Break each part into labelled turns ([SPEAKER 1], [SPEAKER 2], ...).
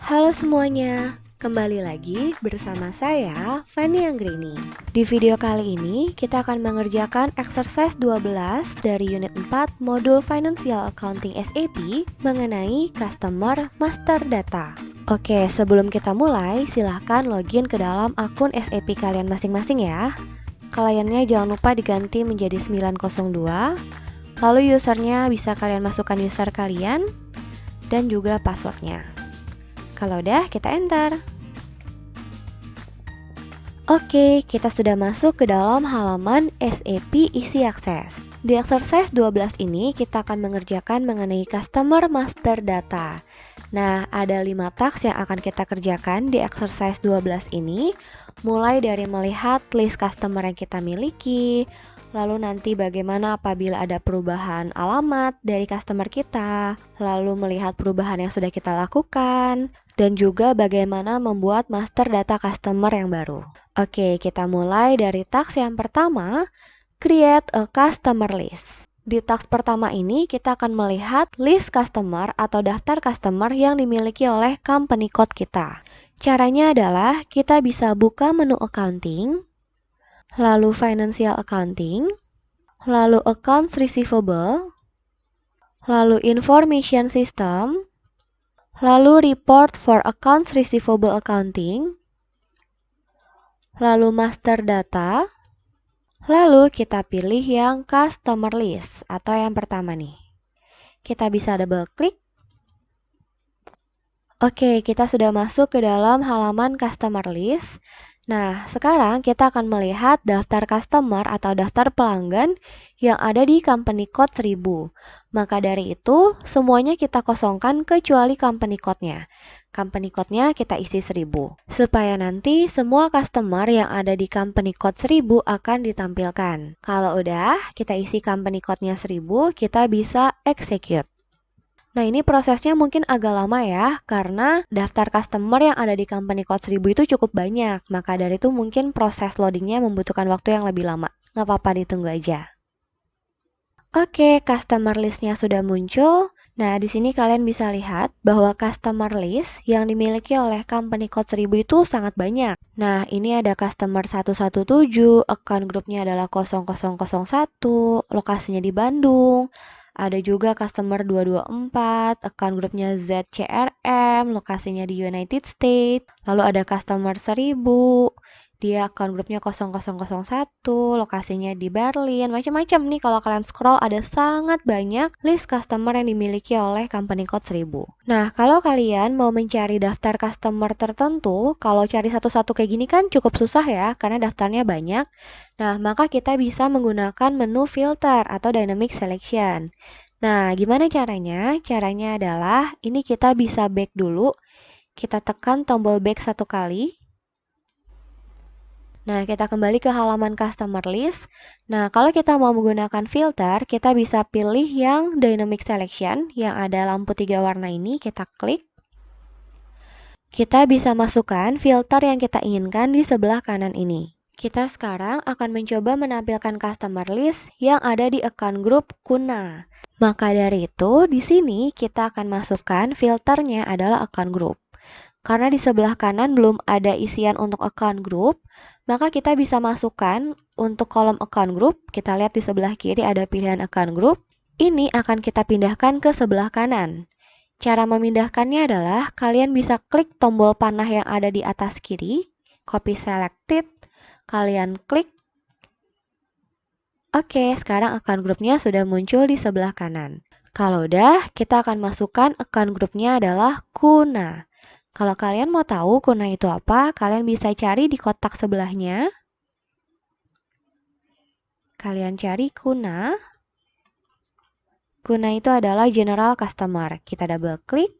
[SPEAKER 1] Halo semuanya, kembali lagi bersama saya, Fanny Anggrini. Di video kali ini, kita akan mengerjakan exercise 12 dari unit 4 modul Financial Accounting SAP mengenai Customer Master Data. Oke, sebelum kita mulai, silahkan login ke dalam akun SAP kalian masing-masing ya. Kliennya jangan lupa diganti menjadi 902, lalu usernya bisa kalian masukkan user kalian, dan juga passwordnya. Kalau udah, kita enter. Oke, kita sudah masuk ke dalam halaman SAP Easy Access. Di exercise 12 ini, kita akan mengerjakan mengenai Customer Master Data. Nah, ada 5 tasks yang akan kita kerjakan di exercise 12 ini, mulai dari melihat list customer yang kita miliki, lalu nanti bagaimana apabila ada perubahan alamat dari customer kita, lalu melihat perubahan yang sudah kita lakukan, dan juga bagaimana membuat master data customer yang baru. Oke, kita mulai dari task yang pertama, create a customer list. Di task pertama ini, kita akan melihat list customer atau daftar customer yang dimiliki oleh company code kita. Caranya adalah kita bisa buka menu accounting, lalu financial accounting, lalu accounts receivable, lalu information system, lalu report for accounts receivable accounting, lalu master data, lalu kita pilih yang customer list atau yang pertama nih. Kita bisa double klik. Oke, kita sudah masuk ke dalam halaman customer list. Nah, sekarang kita akan melihat daftar customer atau daftar pelanggan yang ada di company code 1000. Maka dari itu, semuanya kita kosongkan kecuali company code-nya. Company code-nya kita isi 1000. Supaya nanti semua customer yang ada di company code 1000 akan ditampilkan. Kalau udah, kita isi company code-nya 1000, kita bisa execute. Nah, ini prosesnya mungkin agak lama ya, karena daftar customer yang ada di company code 1000 itu cukup banyak. Maka dari itu mungkin proses loadingnya membutuhkan waktu yang lebih lama. Nggak apa-apa, ditunggu aja. Oke, customer list-nya sudah muncul. Nah, di sini kalian bisa lihat bahwa customer list yang dimiliki oleh company code 1000 itu sangat banyak. Nah, ini ada customer 117, account grupnya adalah 0001, lokasinya di Bandung. Ada juga customer 224, account grupnya ZCRM, lokasinya di United States. Lalu ada customer 1000, dia account grupnya 0001, lokasinya di Berlin. Macam-macam nih, kalau kalian scroll ada sangat banyak list customer yang dimiliki oleh company code 1000. Nah, kalau kalian mau mencari daftar customer tertentu, kalau cari satu-satu kayak gini kan cukup susah ya, karena daftarnya banyak. Nah, maka kita bisa menggunakan menu filter atau dynamic selection. Nah, gimana caranya? Caranya adalah, ini kita bisa back dulu. Kita tekan tombol back satu kali. Nah, kita kembali ke halaman customer list. Nah, kalau kita mau menggunakan filter, kita bisa pilih yang dynamic selection, yang ada lampu 3 warna ini, kita klik. Kita bisa masukkan filter yang kita inginkan di sebelah kanan ini. Kita sekarang akan mencoba menampilkan customer list yang ada di account group Kuna. Maka dari itu, di sini kita akan masukkan filternya adalah account group. Karena di sebelah kanan belum ada isian untuk account group, maka kita bisa masukkan untuk kolom account group. Kita lihat di sebelah kiri ada pilihan account group. Ini akan kita pindahkan ke sebelah kanan. Cara memindahkannya adalah kalian bisa klik tombol panah yang ada di atas kiri, copy selected, kalian klik. Oke, sekarang account grupnya sudah muncul di sebelah kanan. Kalau udah, kita akan masukkan account grupnya adalah Kuna. Kalau kalian mau tahu Kuna itu apa, kalian bisa cari di kotak sebelahnya. Kalian cari Kuna. Kuna itu adalah general customer. Kita double klik.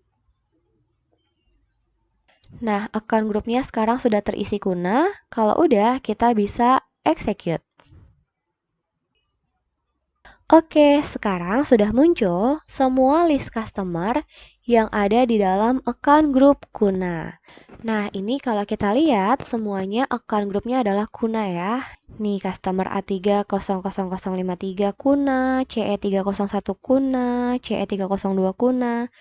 [SPEAKER 1] Nah, account grupnya sekarang sudah terisi Kuna. Kalau udah, kita bisa execute. Oke, sekarang sudah muncul semua list customer yang ada di dalam account group Kuna. Nah, ini kalau kita lihat semuanya account grupnya adalah Kuna ya. Nih, customer A3000053 Kuna, CE301 Kuna, CE302 Kuna.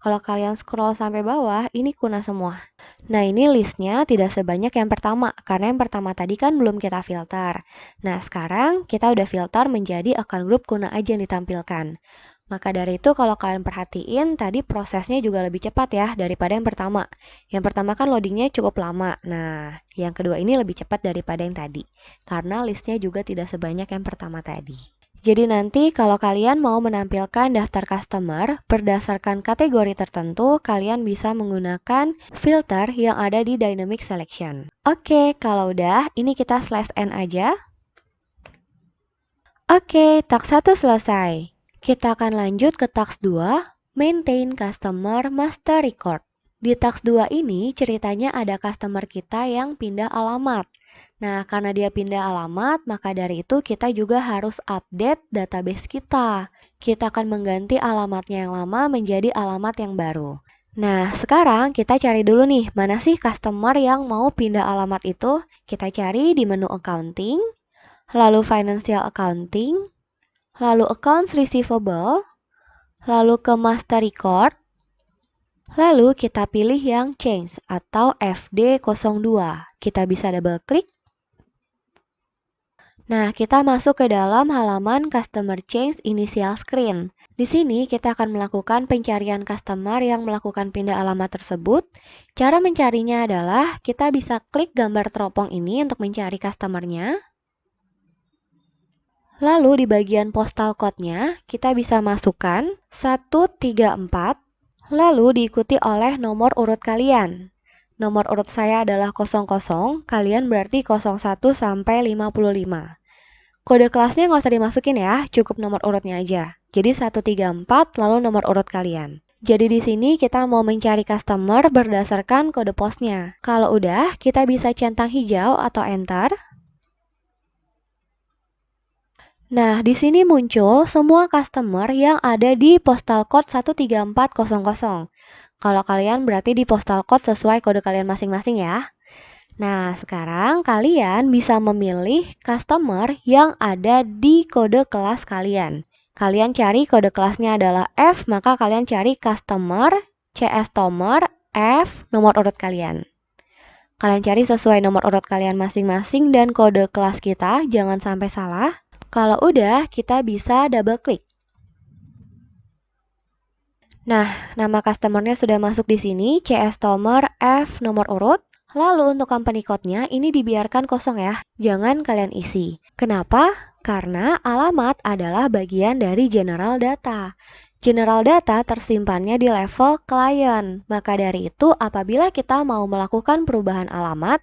[SPEAKER 1] Kalau kalian scroll sampai bawah, ini kuna semua. Nah, ini listnya tidak sebanyak yang pertama, karena yang pertama tadi kan belum kita filter. Nah, sekarang kita udah filter menjadi account group kuna aja yang ditampilkan. Maka dari itu kalau kalian perhatiin, tadi prosesnya juga lebih cepat ya daripada yang pertama. Yang pertama kan loadingnya cukup lama. Nah, yang kedua ini lebih cepat daripada yang tadi. Karena listnya juga tidak sebanyak yang pertama tadi. Jadi nanti kalau kalian mau menampilkan daftar customer berdasarkan kategori tertentu, kalian bisa menggunakan filter yang ada di Dynamic Selection. Oke, kalau udah, ini kita slash n aja. Oke, task 1 selesai. Kita akan lanjut ke task 2, Maintain Customer Master Record. Di task 2 ini ceritanya ada customer kita yang pindah alamat. Nah, karena dia pindah alamat, maka dari itu kita juga harus update database kita. Kita akan mengganti alamatnya yang lama menjadi alamat yang baru. Nah, sekarang kita cari dulu nih, mana sih customer yang mau pindah alamat itu? Kita cari di menu Accounting, lalu Financial Accounting, lalu Accounts Receivable, lalu ke Master Record, lalu kita pilih yang Change atau FD02. Kita bisa double klik. Nah, kita masuk ke dalam halaman Customer Change Initial Screen. Di sini kita akan melakukan pencarian customer yang melakukan pindah alamat tersebut. Cara mencarinya adalah kita bisa klik gambar teropong ini untuk mencari customernya. Lalu di bagian postal code-nya, kita bisa masukkan 134, lalu diikuti oleh nomor urut kalian. Nomor urut saya adalah 00, kalian berarti 01 sampai 55. Kode kelasnya nggak usah dimasukin ya, cukup nomor urutnya aja. Jadi 134 lalu nomor urut kalian. Jadi di sini kita mau mencari customer berdasarkan kode posnya. Kalau udah, kita bisa centang hijau atau enter. Nah, di sini muncul semua customer yang ada di postal code 13400. Kalau kalian berarti di postal code sesuai kode kalian masing-masing ya. Nah, sekarang kalian bisa memilih customer yang ada di kode kelas kalian. Kalian cari kode kelasnya adalah F, maka kalian cari customer, CS Tomer, F, nomor urut kalian. Kalian cari sesuai nomor urut kalian masing-masing dan kode kelas kita, jangan sampai salah. Kalau udah, kita bisa double klik. Nah, nama customernya sudah masuk di sini, CS Tomer, F, nomor urut. Lalu untuk company code-nya ini dibiarkan kosong ya, jangan kalian isi. Kenapa? Karena alamat adalah bagian dari general data. General data tersimpannya di level client. Maka dari itu apabila kita mau melakukan perubahan alamat,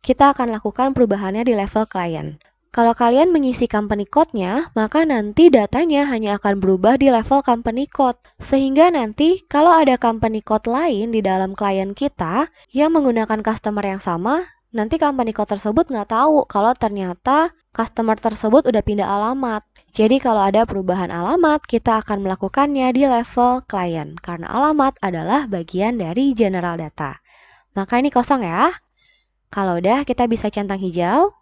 [SPEAKER 1] kita akan lakukan perubahannya di level client. Kalau kalian mengisi company code-nya, maka nanti datanya hanya akan berubah di level company code. Sehingga nanti kalau ada company code lain di dalam klien kita yang menggunakan customer yang sama, nanti company code tersebut nggak tahu kalau ternyata customer tersebut udah pindah alamat. Jadi kalau ada perubahan alamat, kita akan melakukannya di level klien. Karena alamat adalah bagian dari general data. Maka ini kosong ya. Kalau udah, kita bisa centang hijau.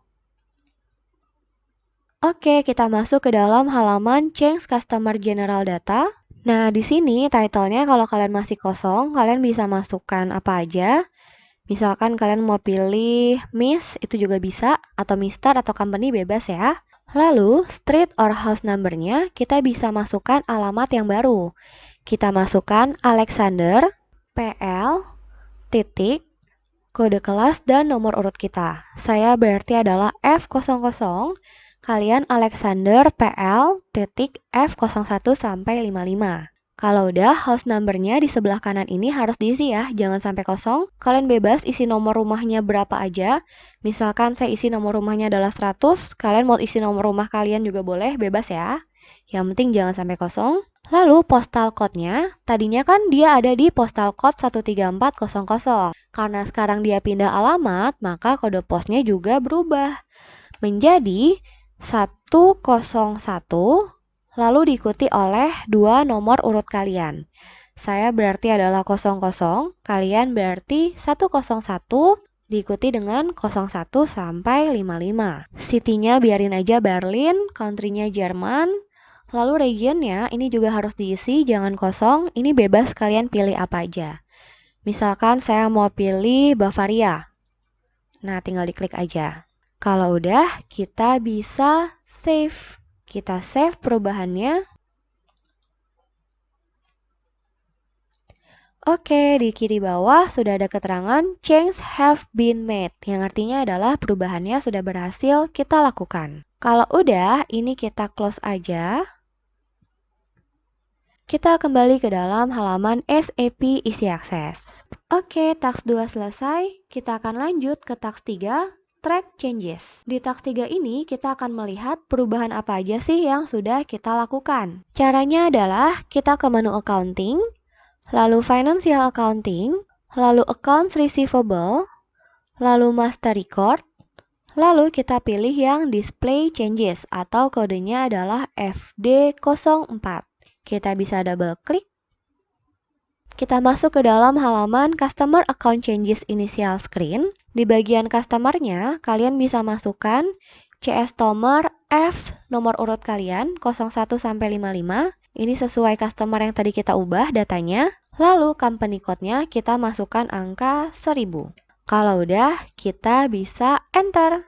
[SPEAKER 1] Oke, kita masuk ke dalam halaman Change Customer General Data. Nah, di sini title-nya kalau kalian masih kosong, kalian bisa masukkan apa aja. Misalkan kalian mau pilih Miss, itu juga bisa, atau Mister atau company bebas ya. Lalu, street or house number-nya, kita bisa masukkan alamat yang baru. Kita masukkan Alexander, PL, titik, kode kelas, dan nomor urut kita. Saya berarti adalah F00, kalian Alexander PL titik F01 sampai 55. Kalau udah, house number-nya di sebelah kanan ini harus diisi ya, jangan sampai kosong. Kalian bebas isi nomor rumahnya berapa aja. Misalkan saya isi nomor rumahnya adalah 100, kalian mau isi nomor rumah kalian juga boleh, bebas ya. Yang penting jangan sampai kosong. Lalu postal code-nya, tadinya kan dia ada di postal code 13400. Karena sekarang dia pindah alamat, maka kode posnya juga berubah menjadi 101, lalu diikuti oleh 2 nomor urut kalian. Saya berarti adalah 00, kalian berarti 101, diikuti dengan 01 sampai 55. City-nya biarin aja Berlin, country-nya Jerman, Lalu regionnya ini juga harus diisi, jangan kosong, ini bebas kalian pilih apa aja. Misalkan saya mau pilih Bavaria. Nah, tinggal diklik aja. Kalau udah, kita bisa save. Kita save perubahannya. Oke, di kiri bawah sudah ada keterangan changes have been made, yang artinya adalah perubahannya sudah berhasil kita lakukan. Kalau udah, ini kita close aja. Kita kembali ke dalam halaman SAP Isi Akses. Oke, task 2 selesai. Kita akan lanjut ke task 3, Track Changes. Di task 3 ini, kita akan melihat perubahan apa aja sih yang sudah kita lakukan. Caranya adalah kita ke menu Accounting, lalu Financial Accounting, lalu Accounts Receivable, lalu Master Record, lalu kita pilih yang Display Changes atau kodenya adalah FD04. Kita bisa double klik. Kita masuk ke dalam halaman Customer Account Changes Initial Screen. Di bagian customer-nya, kalian bisa masukkan CS Tomer F nomor urut kalian 01 sampai 55. Ini sesuai customer yang tadi kita ubah datanya. Lalu company code-nya kita masukkan angka 1000. Kalau udah, kita bisa enter.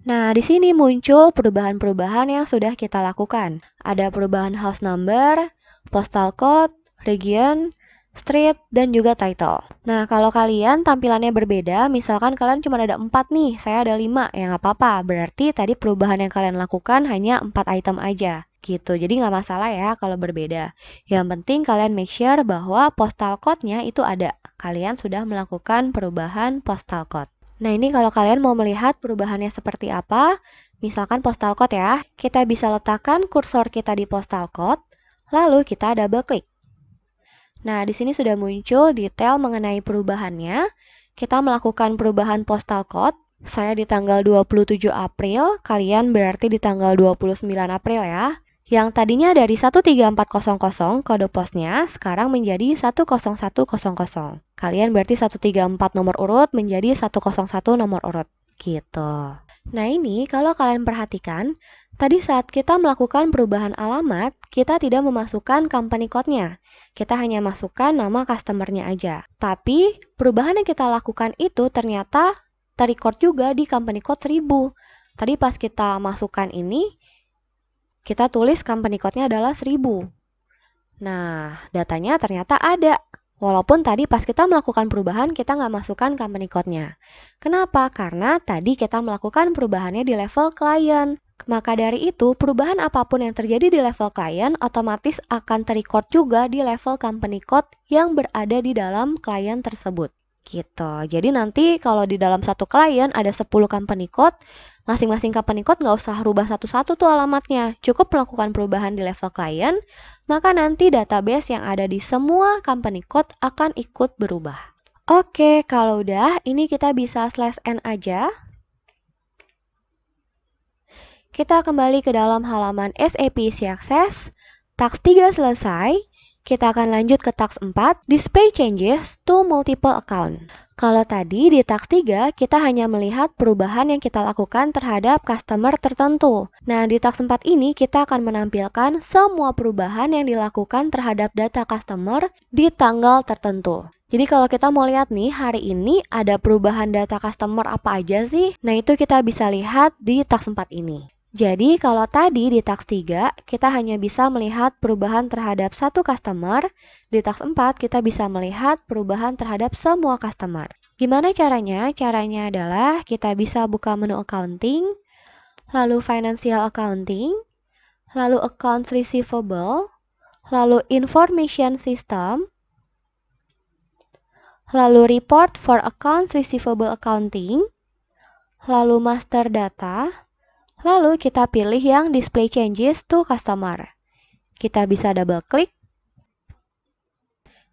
[SPEAKER 1] Nah, di sini muncul perubahan-perubahan yang sudah kita lakukan. Ada perubahan house number, postal code, region, street, dan juga title. Nah, kalau kalian tampilannya berbeda, misalkan kalian cuma ada 4 nih, saya ada 5, ya nggak apa-apa. Berarti tadi perubahan yang kalian lakukan hanya 4 item aja. Gitu, jadi nggak masalah ya kalau berbeda. Yang penting kalian make sure bahwa postal code-nya itu ada. Kalian sudah melakukan perubahan postal code. Nah, ini kalau kalian mau melihat perubahannya seperti apa, misalkan postal code ya, kita bisa letakkan kursor kita di postal code, lalu kita double klik. Nah, di sini sudah muncul detail mengenai perubahannya. Kita melakukan perubahan postal code. Saya di tanggal 27 April, kalian berarti di tanggal 29 April ya. Yang tadinya dari 13400 kode posnya, sekarang menjadi 10100. Kalian berarti 134 nomor urut menjadi 101 nomor urut. Gitu. Nah, ini kalau kalian perhatikan, tadi saat kita melakukan perubahan alamat, kita tidak memasukkan company code-nya. Kita hanya masukkan nama customer-nya aja. Tapi, perubahan yang kita lakukan itu ternyata terrecord juga di company code 1000. Tadi pas kita masukkan ini, kita tulis company code-nya adalah 1000. Nah, datanya ternyata ada. Walaupun tadi pas kita melakukan perubahan, kita nggak masukkan company code-nya. Kenapa? Karena tadi kita melakukan perubahannya di level klien. Maka dari itu, perubahan apapun yang terjadi di level klien otomatis akan terrecord juga di level company code yang berada di dalam klien tersebut. Gitu. Jadi nanti kalau di dalam satu klien ada 10 company code, masing-masing company code nggak usah rubah satu-satu tuh alamatnya. Cukup melakukan perubahan di level klien, maka nanti database yang ada di semua company code akan ikut berubah. Oke, kalau udah, ini kita bisa /n aja. Kita kembali ke dalam halaman SAP Isi Akses. Task 3 selesai. Kita akan lanjut ke task 4, Display Changes to Multiple Account. Kalau tadi di task 3, kita hanya melihat perubahan yang kita lakukan terhadap customer tertentu. Nah, di task 4 ini kita akan menampilkan semua perubahan yang dilakukan terhadap data customer di tanggal tertentu. Jadi kalau kita mau lihat nih, hari ini ada perubahan data customer apa aja sih? Nah, itu kita bisa lihat di task 4 ini. Jadi, kalau tadi di task 3, kita hanya bisa melihat perubahan terhadap satu customer. Di task 4, kita bisa melihat perubahan terhadap semua customer. Gimana caranya? Caranya adalah kita bisa buka menu Accounting, lalu Financial Accounting, lalu Accounts Receivable, lalu Information System, lalu Report for Accounts Receivable Accounting, lalu Master Data, lalu kita pilih yang Display Changes to Customer. Kita bisa double klik.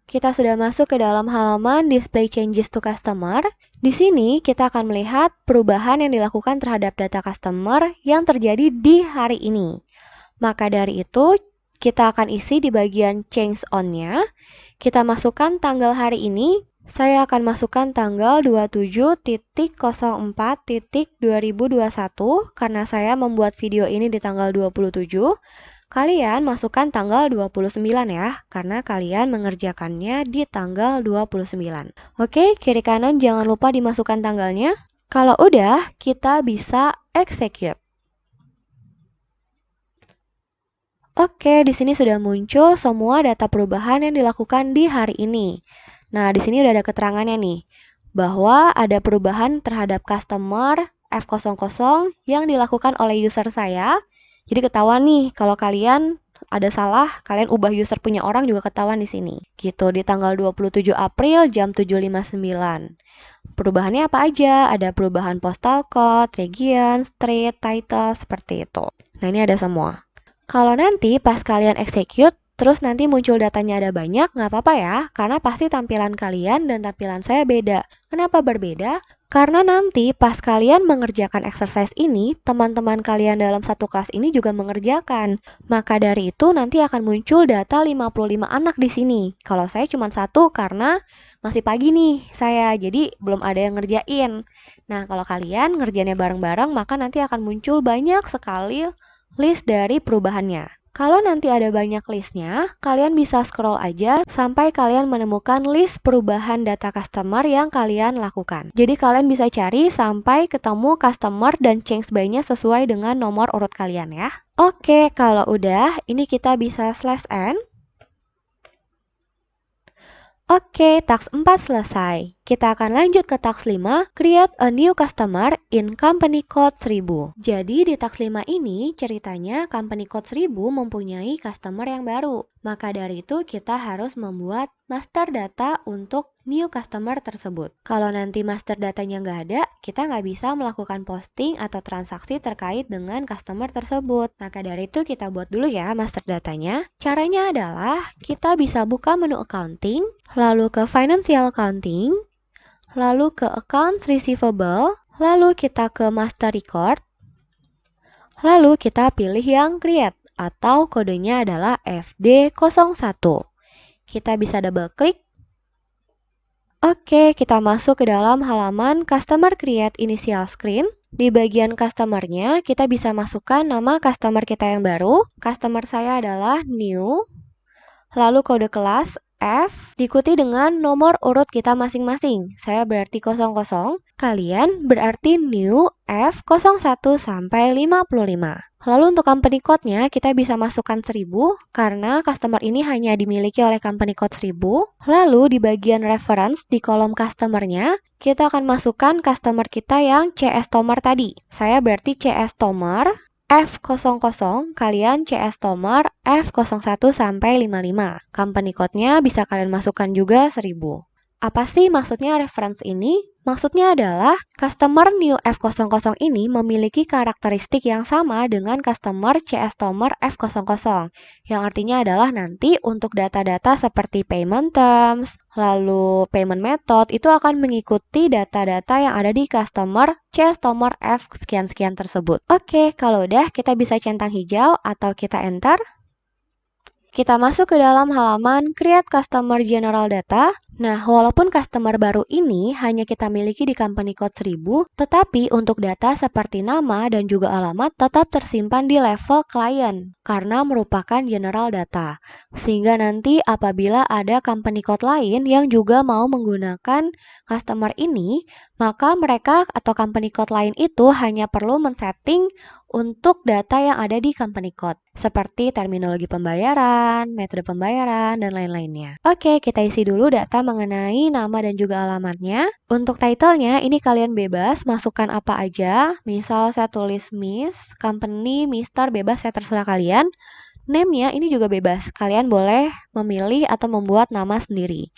[SPEAKER 1] Kita sudah masuk ke dalam halaman Display Changes to Customer. Di sini kita akan melihat perubahan yang dilakukan terhadap data customer yang terjadi di hari ini. Maka dari itu, kita akan isi di bagian Change On-nya. Kita masukkan tanggal hari ini Saya akan masukkan tanggal 27.04.2021 karena saya membuat video ini di tanggal 27. Kalian masukkan tanggal 29 ya, karena kalian mengerjakannya di tanggal 29. Oke, kiri kanan jangan lupa dimasukkan tanggalnya. Kalau udah, kita bisa execute. Oke, di sini sudah muncul semua data perubahan yang dilakukan di hari ini. Nah, di sini udah ada keterangannya nih, bahwa ada perubahan terhadap customer F00 yang dilakukan oleh user saya. Jadi ketahuan nih, kalau kalian ada salah, kalian ubah user punya orang juga ketahuan di sini. Gitu, di tanggal 27 April jam 7.59. Perubahannya apa aja? Ada perubahan postal code, region, street, title, seperti itu. Nah, ini ada semua. Kalau nanti pas kalian execute, terus nanti muncul datanya ada banyak, nggak apa-apa ya, karena pasti tampilan kalian dan tampilan saya beda. Kenapa berbeda? Karena nanti pas kalian mengerjakan exercise ini, teman-teman kalian dalam satu kelas ini juga mengerjakan. Maka dari itu nanti akan muncul data 55 anak di sini. Kalau saya cuma satu karena masih pagi nih saya, jadi belum ada yang ngerjain. Nah, kalau kalian ngerjainnya bareng-bareng, maka nanti akan muncul banyak sekali list dari perubahannya. Kalau nanti ada banyak listnya, kalian bisa scroll aja sampai kalian menemukan list perubahan data customer yang kalian lakukan. Jadi kalian bisa cari sampai ketemu customer dan change by-nya sesuai dengan nomor urut kalian ya. Oke, kalau udah, ini kita bisa /n. Oke, task 4 selesai. Kita akan lanjut ke task 5, create a new customer in company code 1000. Jadi di task 5 ini ceritanya company code 1000 mempunyai customer yang baru. Maka dari itu kita harus membuat master data untuk new customer tersebut. Kalau nanti master datanya nggak ada, kita nggak bisa melakukan posting atau transaksi terkait dengan customer tersebut. Maka dari itu kita buat dulu ya master datanya. Caranya adalah kita bisa buka menu accounting, lalu ke financial accounting, lalu ke accounts receivable, lalu kita ke master record, lalu kita pilih yang create atau kodenya adalah FD01. Kita bisa double klik. Oke, kita masuk ke dalam halaman Customer Create Initial Screen. Di bagian customer-nya, kita bisa masukkan nama customer kita yang baru. Customer saya adalah new. Lalu kode kelas F diikuti dengan nomor urut kita masing-masing. Saya berarti 00, kalian berarti new F01 sampai 55. Lalu untuk company code-nya kita bisa masukkan 1000 karena customer ini hanya dimiliki oleh company code 1000. Lalu di bagian reference di kolom customer-nya kita akan masukkan customer kita yang CS Tomar tadi. Saya berarti CS Tomar F00, kalian CS Tomar F01 sampai 55. Company code-nya bisa kalian masukkan juga 1000. Apa sih maksudnya reference ini? Maksudnya adalah customer new F00 ini memiliki karakteristik yang sama dengan customer CS Tomar F00. Yang artinya adalah nanti untuk data-data seperti payment terms, lalu payment method itu akan mengikuti data-data yang ada di customer CS Tomar F sekian-sekian tersebut. Oke, kalau udah kita bisa centang hijau atau kita enter. Kita masuk ke dalam halaman Create Customer General Data. Nah, walaupun customer baru ini hanya kita miliki di company code 1000, tetapi untuk data seperti nama dan juga alamat tetap tersimpan di level client karena merupakan general data. Sehingga nanti apabila ada company code lain yang juga mau menggunakan customer ini, maka mereka atau company code lain itu hanya perlu men-setting untuk data yang ada di company code, seperti terminologi pembayaran, metode pembayaran, dan lain-lainnya. Oke, kita isi dulu data mengenai nama dan juga alamatnya. Untuk title-nya, ini kalian bebas, masukkan apa aja. Misal saya tulis Miss, company, Mister, bebas, saya terserah kalian. Name-nya ini juga bebas, kalian boleh memilih atau membuat nama sendiri.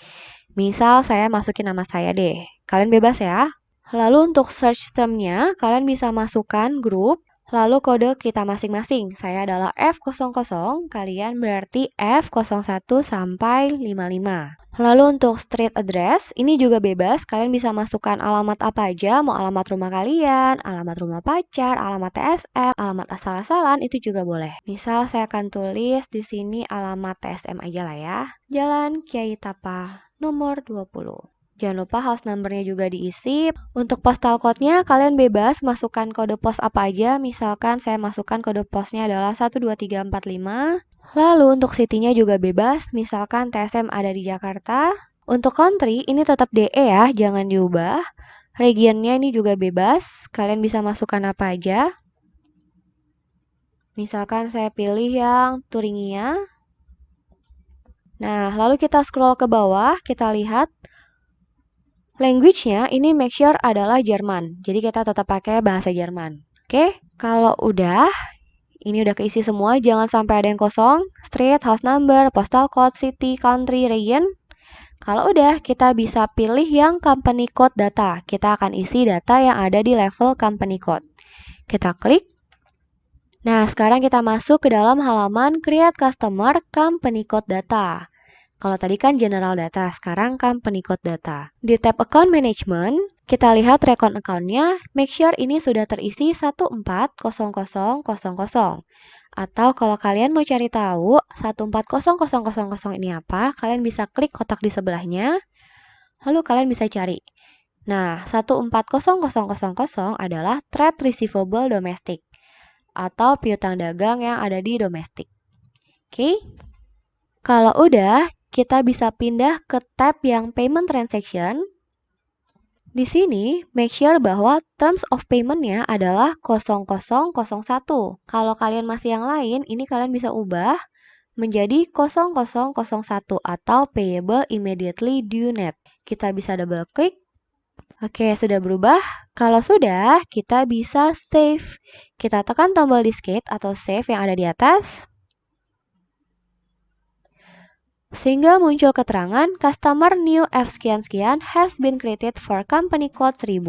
[SPEAKER 1] Misal saya masukin nama saya deh, kalian bebas ya. Lalu untuk search term-nya, kalian bisa masukkan grup, lalu kode kita masing-masing. Saya adalah F00, kalian berarti F01 sampai 55. Lalu untuk street address, ini juga bebas. Kalian bisa masukkan alamat apa aja, mau alamat rumah kalian, alamat rumah pacar, alamat TSM, alamat asal-asalan, itu juga boleh. Misal saya akan tulis di sini alamat TSM aja lah ya. Jalan Kiai Tapa, nomor 20. Jangan lupa house numbernya juga diisi. Untuk postal code-nya kalian bebas masukkan kode pos apa aja. Misalkan saya masukkan kode posnya adalah 12345. Lalu untuk city-nya juga bebas. Misalkan TSM ada di Jakarta. Untuk country ini tetap DE ya, jangan diubah. Regionnya ini juga bebas. Kalian bisa masukkan apa aja. Misalkan saya pilih yang Thuringia. Nah, lalu kita scroll ke bawah, kita lihat language-nya ini make sure adalah Jerman. Jadi kita tetap pakai bahasa Jerman. Oke, kalau udah, ini udah keisi semua, jangan sampai ada yang kosong. Street, house number, postal code, city, country, region. Kalau udah, kita bisa pilih yang company code data. Kita akan isi data yang ada di level company code. Kita klik. Nah, sekarang kita masuk ke dalam halaman Create Customer Company Code Data. Kalau tadi kan General Data, sekarang Company Code Data. Di tab Account Management, kita lihat recon account-nya, make sure ini sudah terisi 140000. Atau kalau kalian mau cari tahu 140000 ini apa, kalian bisa klik kotak di sebelahnya, lalu kalian bisa cari. Nah, 140000 adalah Trade Receivable Domestic atau piutang dagang yang ada di domestik. Oke. Kalau udah, kita bisa pindah ke tab yang Payment Transaction. Di sini, make sure bahwa Terms of Payment-nya adalah 0001. Kalau kalian masih yang lain, ini kalian bisa ubah menjadi 0001 atau Payable Immediately Due Net. Kita bisa double klik. Oke, sudah berubah. Kalau sudah, kita bisa save. Kita tekan tombol diskette atau save yang ada di atas. Sehingga muncul keterangan customer new F sekian-sekian has been created for company code 1000.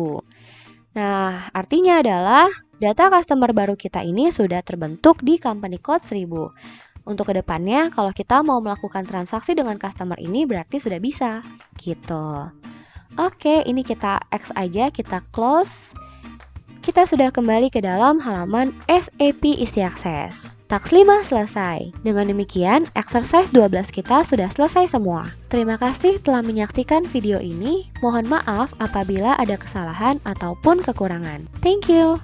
[SPEAKER 1] Nah, artinya adalah data customer baru kita ini sudah terbentuk di company code 1000. Untuk kedepannya, kalau kita mau melakukan transaksi dengan customer ini berarti sudah bisa. Gitu. Oke, ini kita X aja, kita close. Kita sudah kembali ke dalam halaman SAP Easy Access. Task 5 selesai. Dengan demikian, exercise 12 kita sudah selesai semua. Terima kasih telah menyaksikan video ini. Mohon maaf apabila ada kesalahan ataupun kekurangan. Thank you.